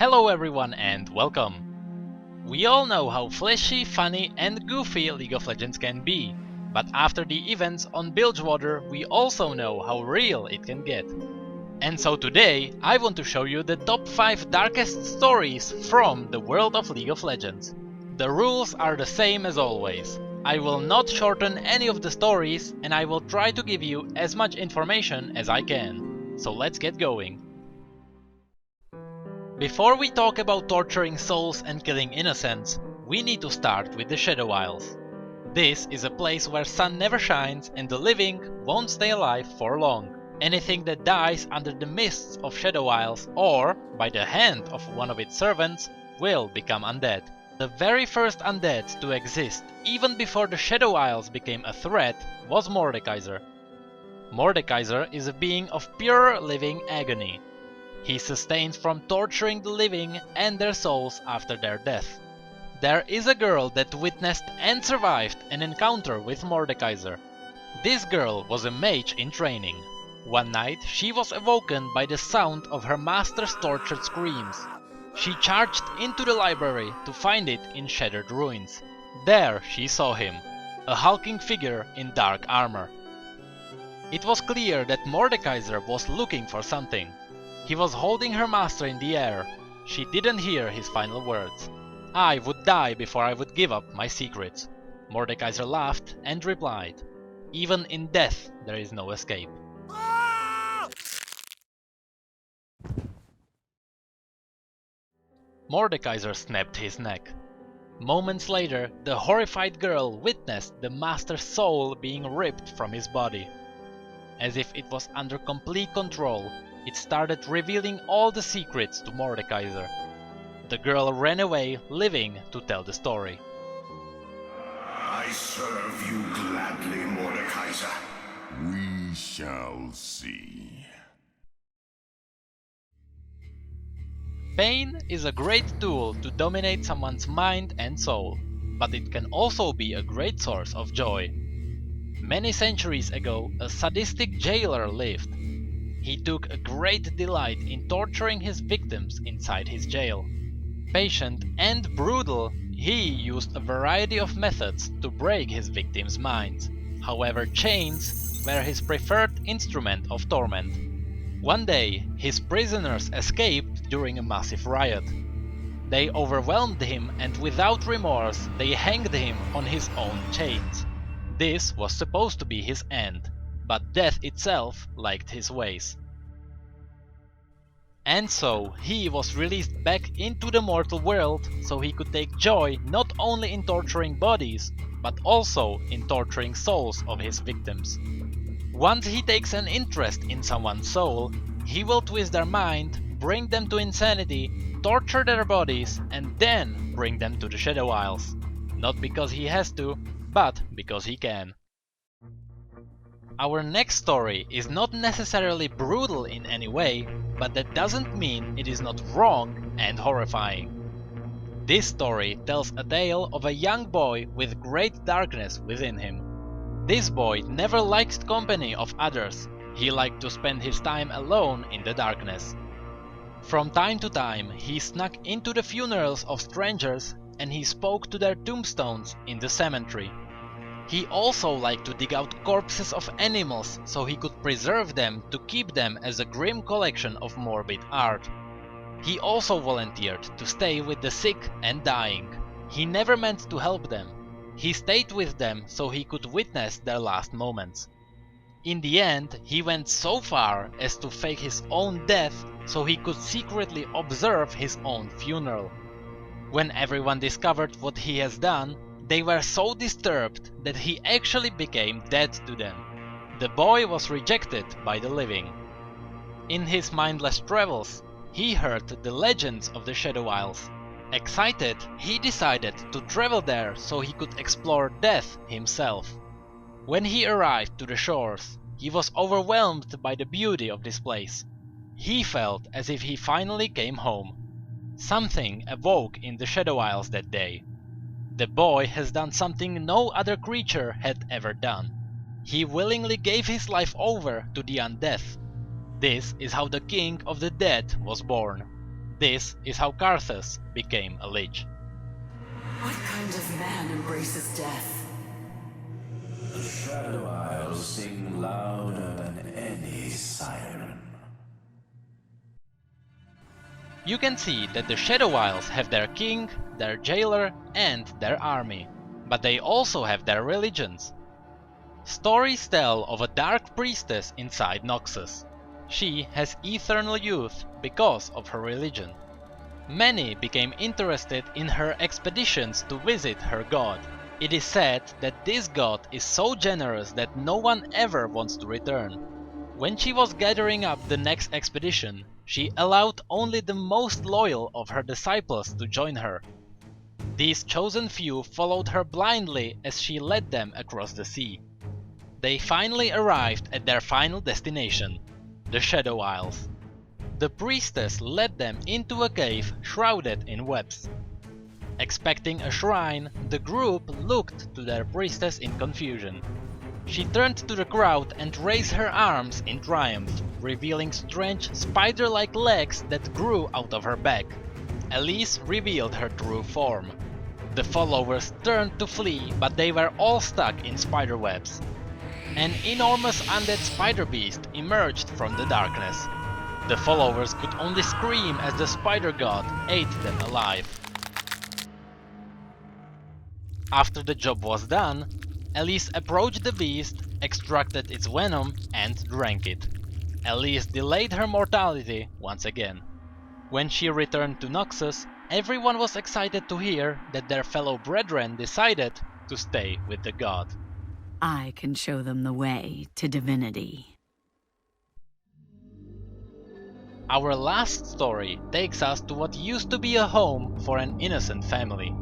Hello everyone and welcome! We all know how fleshy, funny and goofy League of Legends can be, but after the events on Bilgewater we also know how real it can get. And so today I want to show you the top 5 darkest stories from the world of League of Legends. The rules are the same as always. I will not shorten any of the stories and I will try to give you as much information as I can. So let's get going. Before we talk about torturing souls and killing innocents, we need to start with the Shadow Isles. This is a place where sun never shines and the living won't stay alive for long. Anything that dies under the mists of Shadow Isles or by the hand of one of its servants will become undead. The very first undead to exist, even before the Shadow Isles became a threat, was Mordekaiser. Mordekaiser is a being of pure living agony. He sustains from torturing the living and their souls after their death. There is a girl that witnessed and survived an encounter with Mordekaiser. This girl was a mage in training. One night she was awoken by the sound of her master's tortured screams. She charged into the library to find it in shattered ruins. There she saw him, a hulking figure in dark armor. It was clear that Mordekaiser was looking for something. He was holding her master in the air. She didn't hear his final words. "I would die before I would give up my secrets." Mordekaiser laughed and replied, "Even in death there is no escape." Mordekaiser snapped his neck. Moments later, the horrified girl witnessed the master's soul being ripped from his body. As if it was under complete control, it started revealing all the secrets to Mordekaiser. The girl ran away, living to tell the story. I serve you gladly, Mordekaiser. We shall see. Pain is a great tool to dominate someone's mind and soul, but it can also be a great source of joy. Many centuries ago, a sadistic jailer lived. He took a great delight in torturing his victims inside his jail. Patient and brutal, he used a variety of methods to break his victims' minds. However, chains were his preferred instrument of torment. One day, his prisoners escaped during a massive riot. They overwhelmed him and without remorse they hanged him on his own chains. This was supposed to be his end, but death itself liked his ways. And so he was released back into the mortal world so he could take joy not only in torturing bodies, but also in torturing souls of his victims. Once he takes an interest in someone's soul, he will twist their mind, bring them to insanity, torture their bodies, and then bring them to the Shadow Isles. Not because he has to, but because he can. Our next story is not necessarily brutal in any way, but that doesn't mean it is not wrong and horrifying. This story tells a tale of a young boy with great darkness within him. This boy never liked company of others. He liked to spend his time alone in the darkness. From time to time, he snuck into the funerals of strangers and he spoke to their tombstones in the cemetery. He also liked to dig out corpses of animals so he could preserve them to keep them as a grim collection of morbid art. He also volunteered to stay with the sick and dying. He never meant to help them. He stayed with them so he could witness their last moments. In the end, he went so far as to fake his own death so he could secretly observe his own funeral. When everyone discovered what he has done, they were so disturbed that he actually became dead to them. The boy was rejected by the living. In his mindless travels, he heard the legends of the Shadow Isles. Excited, he decided to travel there so he could explore death himself. When he arrived to the shores, he was overwhelmed by the beauty of this place. He felt as if he finally came home. Something awoke in the Shadow Isles that day. The boy has done something no other creature had ever done. He willingly gave his life over to the undead. This is how the King of the Dead was born. This is how Karthus became a lich. What kind of man embraces death? The Shadow Isles sing louder than any siren. You can see that the Shadow Isles have their king, their jailer, and their army, but they also have their religions. Stories tell of a dark priestess inside Noxus. She has eternal youth because of her religion. Many became interested in her expeditions to visit her god. It is said that this god is so generous that no one ever wants to return. When she was gathering up the next expedition, she allowed only the most loyal of her disciples to join her. These chosen few followed her blindly as she led them across the sea. They finally arrived at their final destination, the Shadow Isles. The priestess led them into a cave shrouded in webs. Expecting a shrine, the group looked to their priestess in confusion. She turned to the crowd and raised her arms in triumph, revealing strange spider-like legs that grew out of her back. Elise revealed her true form. The followers turned to flee, but they were all stuck in spider webs. An enormous undead spider beast emerged from the darkness. The followers could only scream as the spider god ate them alive. After the job was done, Elise approached the beast, extracted its venom, and drank it. Elise delayed her mortality once again. When she returned to Noxus, everyone was excited to hear that their fellow brethren decided to stay with the god. I can show them the way to divinity. Our last story takes us to what used to be a home for an innocent family.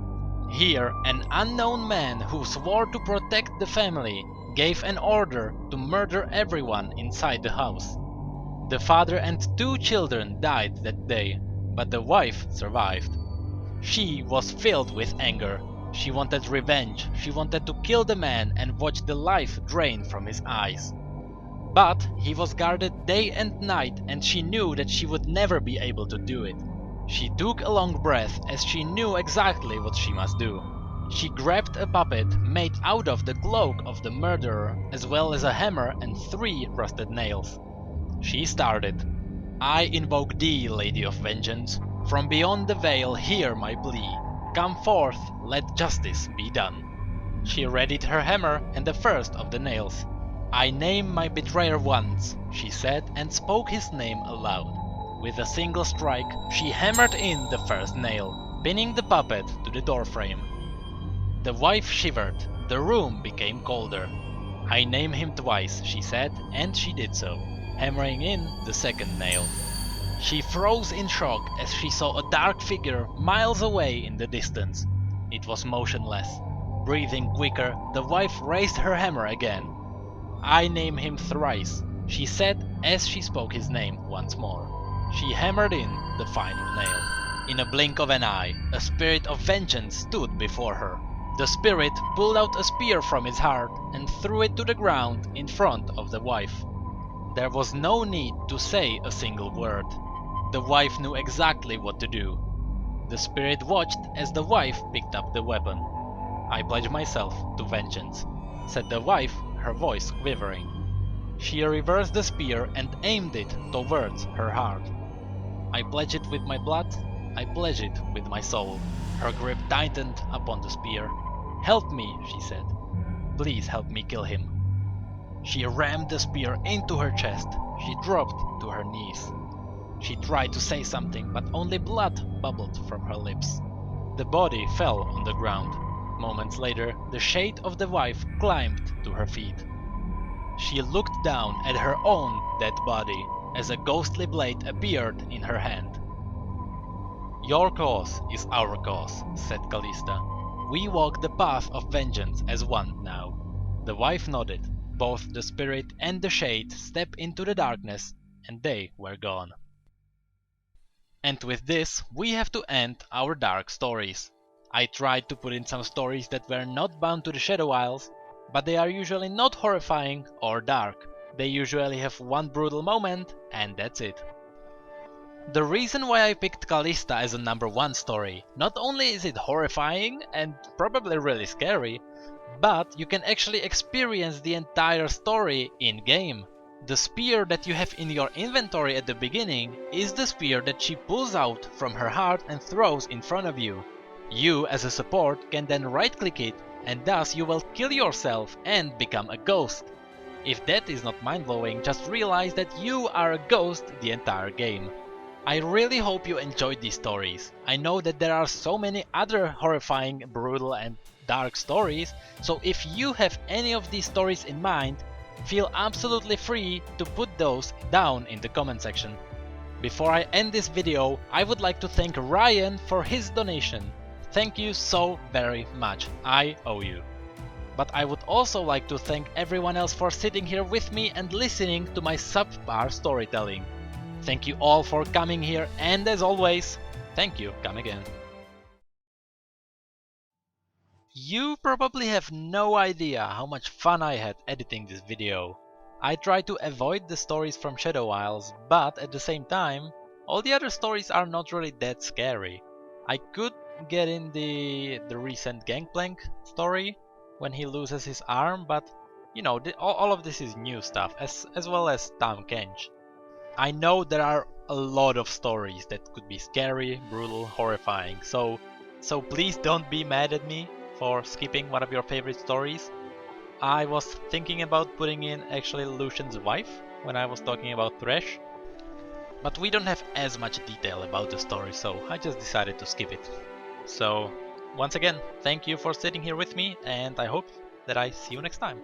Here, an unknown man who swore to protect the family gave an order to murder everyone inside the house. The father and 2 children died that day, but the wife survived. She was filled with anger. She wanted revenge. She wanted to kill the man and watch the life drain from his eyes. But he was guarded day and night, and she knew that she would never be able to do it. She took a long breath as she knew exactly what she must do. She grabbed a puppet made out of the cloak of the murderer, as well as a hammer and 3 rusted nails. She started. I invoke thee, Lady of Vengeance. From beyond the veil hear my plea. Come forth, let justice be done. She readied her hammer and the first of the nails. I name my betrayer once, she said, and spoke his name aloud. With a single strike, she hammered in the first nail, pinning the puppet to the doorframe. The wife shivered. The room became colder. I name him twice, she said, and she did so, hammering in the second nail. She froze in shock as she saw a dark figure miles away in the distance. It was motionless. Breathing quicker, the wife raised her hammer again. I name him thrice, she said as she spoke his name once more. She hammered in the final nail. In a blink of an eye, a spirit of vengeance stood before her. The spirit pulled out a spear from his heart and threw it to the ground in front of the wife. There was no need to say a single word. The wife knew exactly what to do. The spirit watched as the wife picked up the weapon. I pledge myself to vengeance, said the wife, her voice quivering. She reversed the spear and aimed it towards her heart. I pledge it with my blood, I pledge it with my soul. Her grip tightened upon the spear. Help me, she said. Please help me kill him. She rammed the spear into her chest. She dropped to her knees. She tried to say something, but only blood bubbled from her lips. The body fell on the ground. Moments later, the shade of the wife climbed to her feet. She looked down at her own dead body as a ghostly blade appeared in her hand. Your cause is our cause, said Callista. We walk the path of vengeance as one now. The wife nodded. Both the spirit and the shade stepped into the darkness, and they were gone. And with this, we have to end our dark stories. I tried to put in some stories that were not bound to the Shadow Isles, but they are usually not horrifying or dark. They usually have one brutal moment, and that's it. The reason why I picked Callista as a #1 story, not only is it horrifying and probably really scary, but you can actually experience the entire story in-game. The spear that you have in your inventory at the beginning is the spear that she pulls out from her heart and throws in front of you. You, as a support, can then right-click it, and thus you will kill yourself and become a ghost. If that is not mind-blowing, just realize that you are a ghost the entire game. I really hope you enjoyed these stories. I know that there are so many other horrifying, brutal and dark stories, so if you have any of these stories in mind, feel absolutely free to put those down in the comment section. Before I end this video, I would like to thank Ryan for his donation. Thank you so very much, I owe you. But I would also like to thank everyone else for sitting here with me and listening to my subpar storytelling. Thank you all for coming here, and as always, thank you, come again. You probably have no idea how much fun I had editing this video. I tried to avoid the stories from Shadow Isles, but at the same time, all the other stories are not really that scary. I could get in the recent Gangplank story, when he loses his arm, but you know, all of this is new stuff, as well as Tom Kench. I know there are a lot of stories that could be scary, brutal, horrifying, so please don't be mad at me for skipping one of your favorite stories. I was thinking about putting in actually Lucian's wife when I was talking about Thresh, but we don't have as much detail about the story, so I just decided to skip it. So once again, thank you for sitting here with me, and I hope that I see you next time.